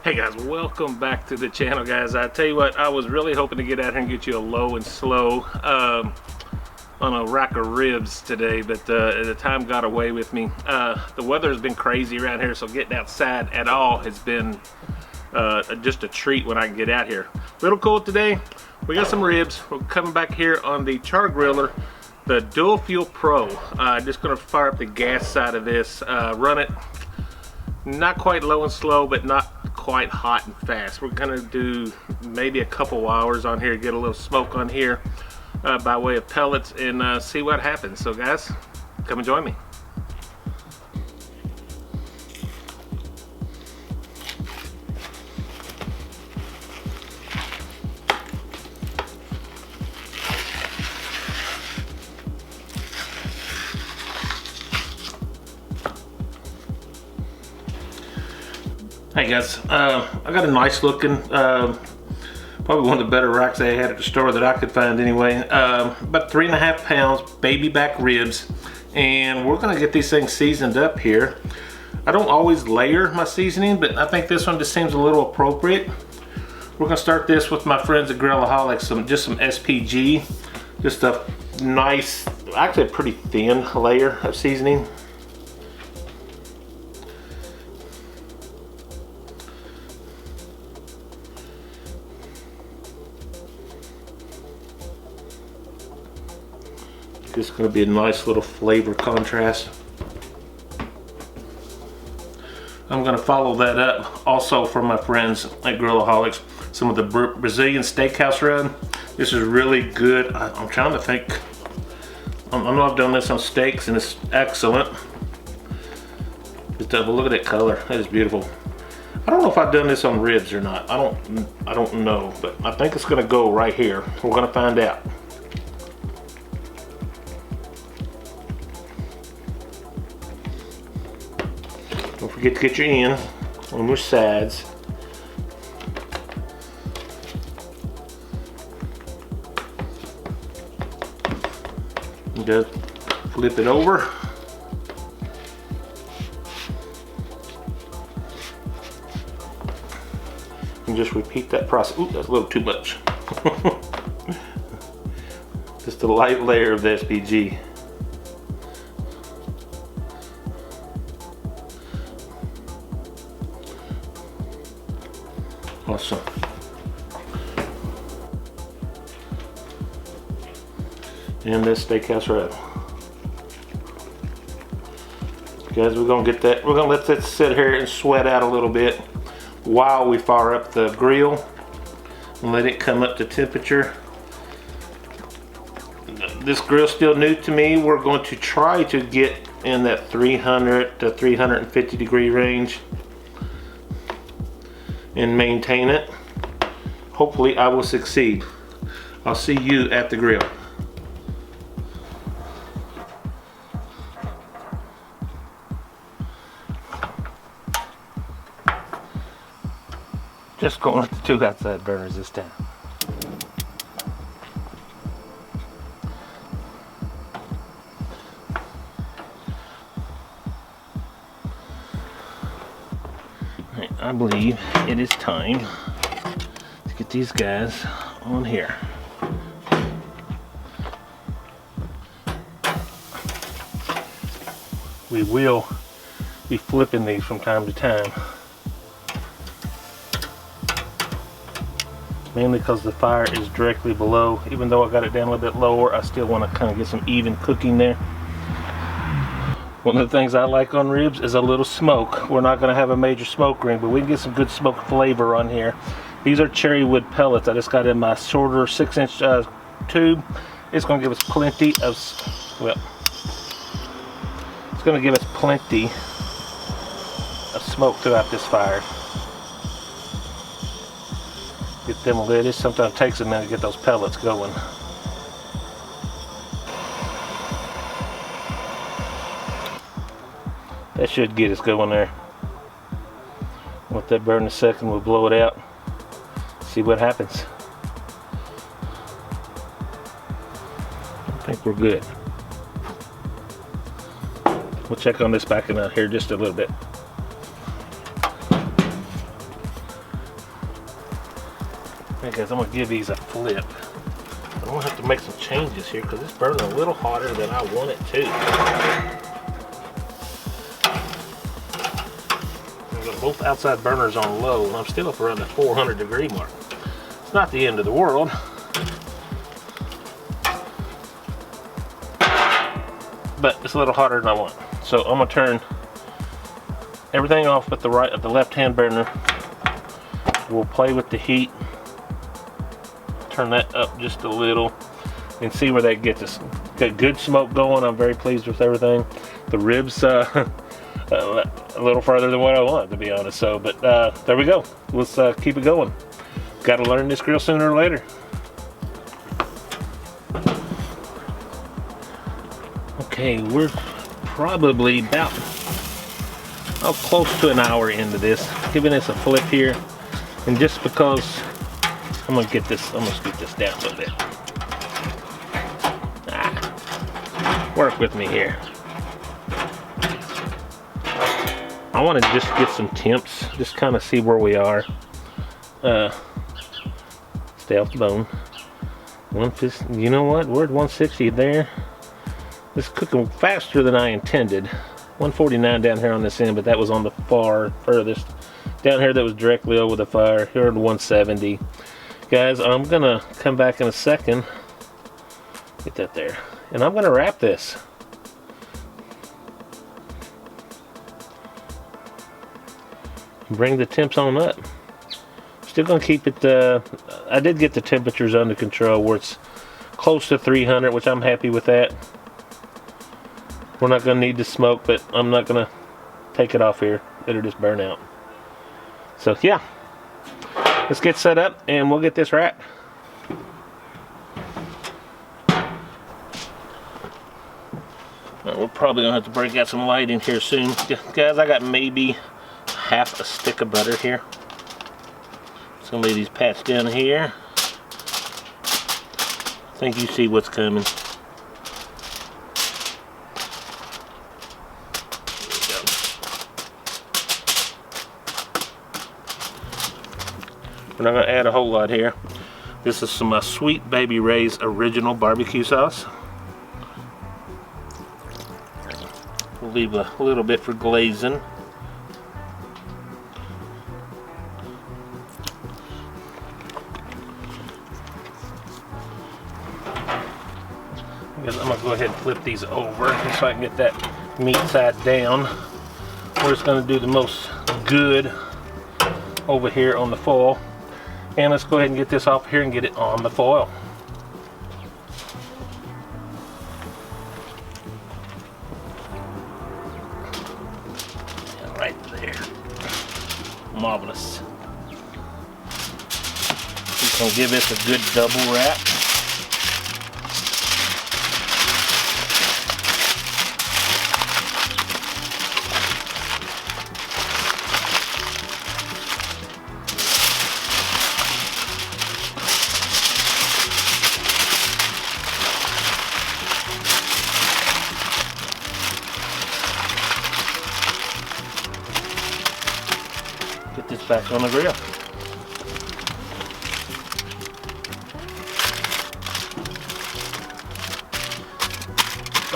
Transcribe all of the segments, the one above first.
Hey guys, welcome back to the channel, guys. I tell you what, I was really hoping to get out here and get you a low and slow on a rack of ribs today, but the time got away with me. The weather has been crazy around here, so getting outside at all has been just a treat when I can get out here. Little cool today. We got some ribs. We're coming back here on the Char-griller, the Dual Fuel Pro. Just gonna fire up the gas side of this, run it not quite low and slow, but not quite hot and fast. We're gonna do maybe a couple hours on here, get a little smoke on here by way of pellets, and see what happens. So guys, come and join me. Hey guys, I got a nice looking, probably one of the better racks they had at the store that I could find anyway. About 3.5 pounds baby back ribs, and we're gonna get these things seasoned up here. I don't always layer my seasoning, but I think this one just seems a little appropriate. We're gonna start this with my friends at Grillaholics, just some SPG, just a nice, actually a pretty thin layer of seasoning. This is going to be a nice little flavor contrast. I'm going to follow that up also from my friends at Grillaholics, some of the Brazilian steakhouse rub. This is really good. I'm trying to think. I know I've done this on steaks and it's excellent. Just look at that color. That is beautiful. I don't know if I've done this on ribs or not. I don't know, but I think it's going to go right here. We're going to find out. Don't forget to get your end on your sides. And just flip it over. And just repeat that process. Ooh, that's a little too much. Just a light layer of the SPG. Awesome. And this steakhouse wrap. Guys, we're gonna get that. We're gonna let that sit here and sweat out a little bit while we fire up the grill and let it come up to temperature. This grill's still new to me. We're going to try to get in that 300 to 350 degree range and maintain it. Hopefully I will succeed. I'll see you at the grill. Just going with the 2 outside burners this time. I believe it is time to get these guys on here. We will be flipping these from time to time, mainly because the fire is directly below. Even though I got it down a little bit lower, I still want to kind of get some even cooking there. One of the things I like on ribs is a little smoke. We're not going to have a major smoke ring, but we can get some good smoke flavor on here. These are cherry wood pellets. I just got in my shorter 6-inch tube. It's going to give us plenty of, well, it's going to give us plenty of smoke throughout this fire. Get them lit. It sometimes takes a minute to get those pellets going. That should get us going there. Let that burn a second, we'll blow it out. See what happens. I think we're good. We'll check on this back in here just a little bit. guys, I'm gonna give these a flip. I'm gonna have to make some changes here because it's burning a little hotter than I want it to. I've got both outside burners on low, and I'm still up around the 400-degree mark. It's not the end of the world. But it's a little hotter than I want. So I'm gonna turn everything off at the left-hand burner. We'll play with the heat. Turn that up just a little and see where that gets us. Got good smoke going. I'm very pleased with everything. The ribs a little further than what I want, to be honest. So, but there we go. Let's keep it going. Got to learn this grill sooner or later. Okay, we're probably about close to an hour into this. Giving this a flip here, and just because I'm gonna scoot this down a little bit. Work with me here. I want to just get some temps, just kind of see where we are. Stay off the bone. 150. You know what? We're at 160 there. It's cooking faster than I intended. 149 down here on this end, but that was on the far furthest. Down here that was directly over the fire. Here at 170. Guys, I'm gonna come back in a second. Get that there. And I'm gonna wrap this. Bring the temps on up. Still gonna keep it, I did get the temperatures under control where it's close to 300, which I'm happy with that. We're not gonna need to smoke, but I'm not gonna take it off here. It'll just burn out. So yeah. Let's get set up and we'll get this wrapped. We're probably gonna have to break out some light in here soon. Guys, I got maybe half a stick of butter here. Just gonna lay these pats down here. I think you see what's coming. We're not going to add a whole lot here. This is some Sweet Baby Ray's original barbecue sauce. We'll leave a little bit for glazing. I'm going to go ahead and flip these over just so I can get that meat side down. We're just going to do the most good over here on the foil. And let's go ahead and get this off here and get it on the foil. Right there. Marvelous. Just gonna give this a good double wrap. Get this back on the grill.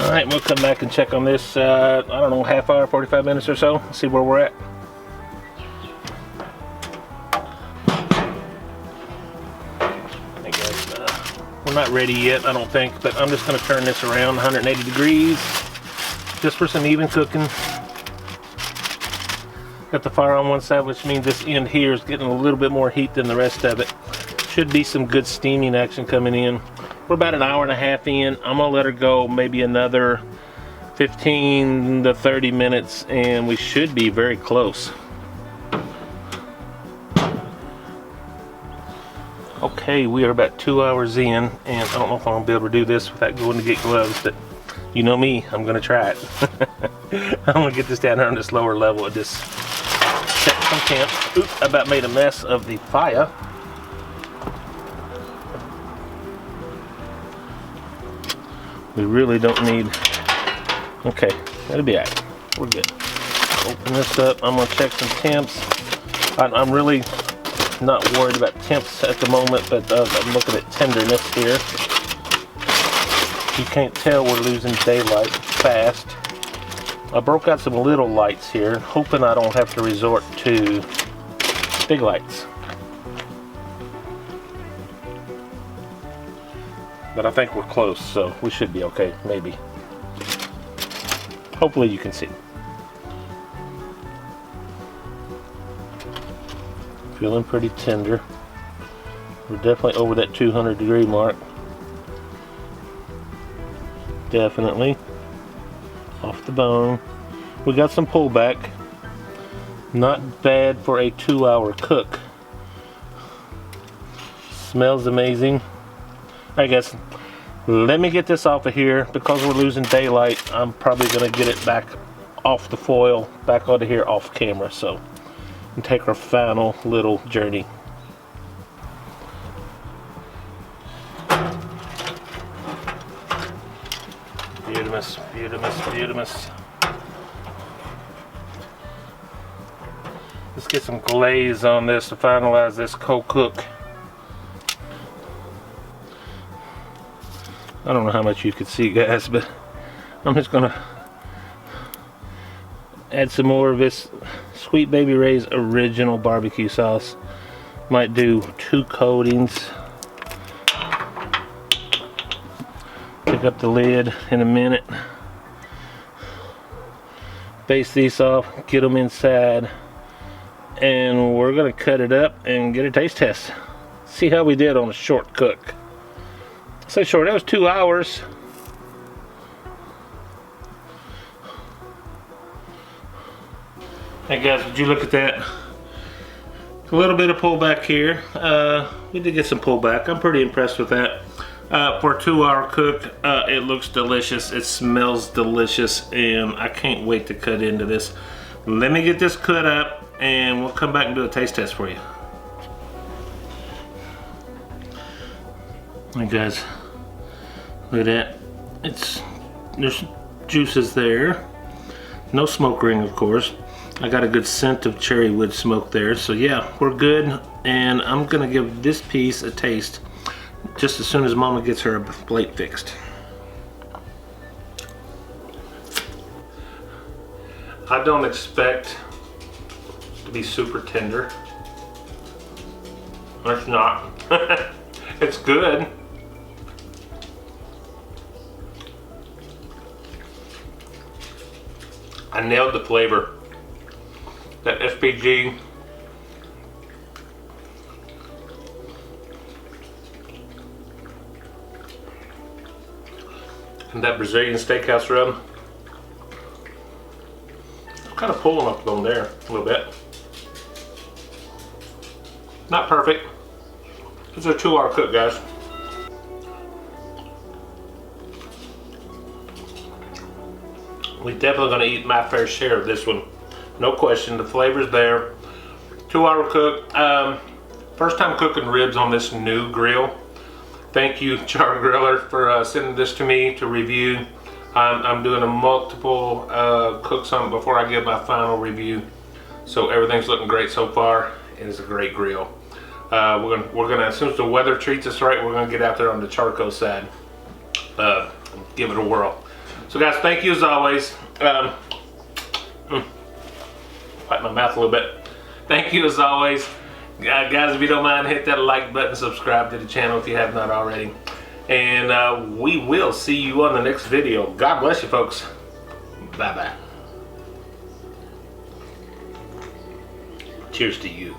Alright, we'll come back and check on this, I don't know, half hour, 45 minutes or so, see where we're at. Hey guys, we're not ready yet, I don't think, but I'm just going to turn this around 180 degrees, just for some even cooking. Got the fire on one side, which means this end here is getting a little bit more heat than the rest of it. Should be some good steaming action coming in. We're about an hour and a half in. I'm gonna let her go maybe another 15 to 30 minutes and we should be very close. Okay, we are about 2 hours in, and I don't know if I'm gonna be able to do this without going to get gloves, but you know me, I'm gonna try it. I'm gonna get this down here on this lower level and just set some temps. Oops, I about made a mess of the fire. We really don't need, okay, that'll be alright. We're good. Open this up, I'm gonna check some temps. I'm really not worried about temps at the moment, but I'm looking at tenderness here. You can't tell we're losing daylight fast. I broke out some little lights here, hoping I don't have to resort to big lights. But I think we're close, so we should be okay, maybe. Hopefully you can see. Feeling pretty tender. We're definitely over that 200-degree mark. Definitely. Off the bone. We got some pullback. Not bad for a 2-hour cook. Smells amazing. I guess let me get this off of here. Because we're losing daylight, I'm probably gonna get it back off the foil, back onto here off camera, so and take our final little journey. Beautimous, beautimous, beautimous. Let's get some glaze on this to finalize this cold cook. I don't know how much you can see, guys, but I'm just gonna add some more of this Sweet Baby Ray's original barbecue sauce. Might do 2 coatings. Pick up the lid in a minute. Base these off, get them inside, and we're gonna cut it up and get a taste test. See how we did on a short cook. Say short, that was 2 hours. Hey guys, would you look at that? A little bit of pullback here. We did get some pullback. I'm pretty impressed with that. For a 2-hour cook, it looks delicious. It smells delicious, and I can't wait to cut into this. Let me get this cut up, and we'll come back and do a taste test for you. Hey guys, look at that. There's juices there. No smoke ring, of course. I got a good scent of cherry wood smoke there, so yeah, we're good. And I'm gonna give this piece a taste just as soon as Mama gets her plate fixed. I don't expect to be super tender. It's not. It's good. I nailed the flavor. That SPG. And that Brazilian steakhouse rub. I'm kind of pulling up on there a little bit. Not perfect. It's a 2-hour cook, guys. We're definitely gonna eat my fair share of this one. No question, the flavor's there. 2-hour cook. First time cooking ribs on this new grill. Thank you, Char-griller, for sending this to me to review. I'm doing a multiple cooks on before I give my final review. So everything's looking great so far. It is a great grill. We're gonna, as soon as the weather treats us right, we're gonna get out there on the charcoal side. Give it a whirl. So guys, thank you as always. Wipe my mouth a little bit. Thank you as always. Guys, if you don't mind, hit that like button, subscribe to the channel if you have not already. And we will see you on the next video. God bless you, folks. Bye-bye. Cheers to you.